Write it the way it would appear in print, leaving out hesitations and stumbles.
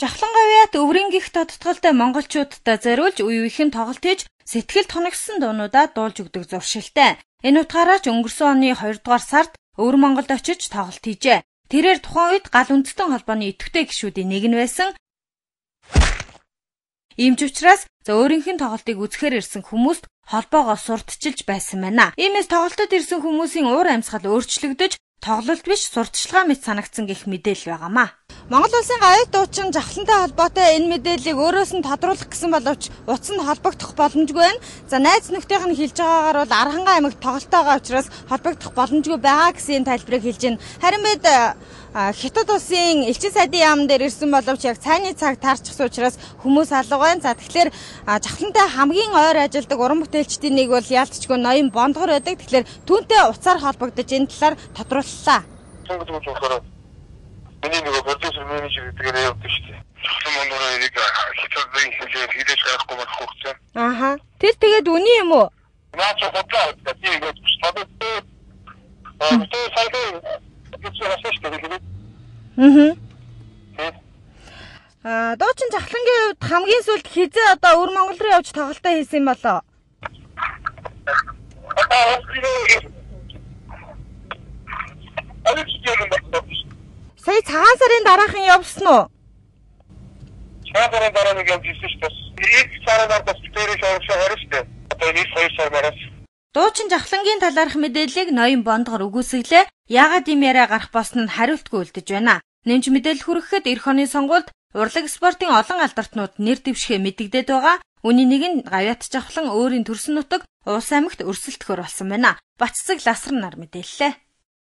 Жавхлан гавьяат өврийн гих тодтголтой монголчуудад зориулж үе үеийн тоглолт хийж сэтгэл тунагсан дуунуудаа дуулж өгдөг зуршилтай. Энэ утгаараа ч өнгөрсөн оны 2 дугаар сард Өвөр Монголд очиж тоглолт хийжээ. Тэрээр тухайн үед гал үндэстэн холбооны идэвхтэй гишүүдийн нэг нь байсан. Ийм ч учраас өөрийнх нь тоглолтыг үзэхээр ирсэн хүмүүст холбоогоо сурталчилж байсан байна. Иймээс тоглолтод ирсэн хүмүүсийн уур амьсгал өөрчлөгдөж тоглолт биш сурталчилгаа мэт санагдсан гэх мэдээлэл байгаамаа. Монгол улсын гавьяат дуучин жавхлантай холбоотой энэ мэдээллийг өөрөөс нь тодруулах гэсэн боловч утас нь холбогдох боломжгүй байна. За найз нөхдийнх нь хэлж байгаагаар бол Архангай аймагт тоглолтойгоо учраас холбогдох боломжгүй байгаа гэсэн тайлбарыг хэлж байна. Харин бид Хятад улсын элчин сайдын яамн дээр ирсэн боловч яг цайны цаг таарчихсан учраас хүмүүс алга байна. За тэгэхээр жавхлантай хамгийн ойр ажилладаг уран бүтээлчдийн нэг бол яалтчгүй ноён бондгор байдаг. Тэгэхээр түүнтэй уцаар холбогдож энэ талаар тодрууллаа. Миний нэг продюсер менежер гэдэг нь явдаг шүү дээ. Жавхлан бондгороо нэг Хятадын хэлээр хилээж гарахгүй болох гэсэн. Ааха. Тэр тэгээд үний юм уу? Наач бодлоо. Тэгээд дуучин жавхлангийн хувьд хамгийн сүүлд хизээ одоо Өвөр Монгол руу явж тоглолтоо хийсэн юм болоо. Сая цагаан сарын дараахан явсан уу? Цагаан сарын дараа нэг явжсэн шүү дээ. Ирэх сараар бас тэрийг шавшаа шүү дээ. Одоо нэг 2 сараас. Дуучин жавхлангийн талаарх мэдээллийг ноён бондгор үгүйсгэлээ. Яагаад ийм яриа гарах болсон нь хариултгүй үлдэж байна. Нэмж мэдээлэл хүрэхэд эх оны сонгуульд урлаг спортын олон алдартнууд нэр дэвшихээ мэдэгдээд байгаа. Үүний нэг нь гавьяат жавхлан өөрийн төрсөн нутаг Улс аймагт өрсөлдөхөр болсон байна. Баццэг Ласран нар мэдээллээ.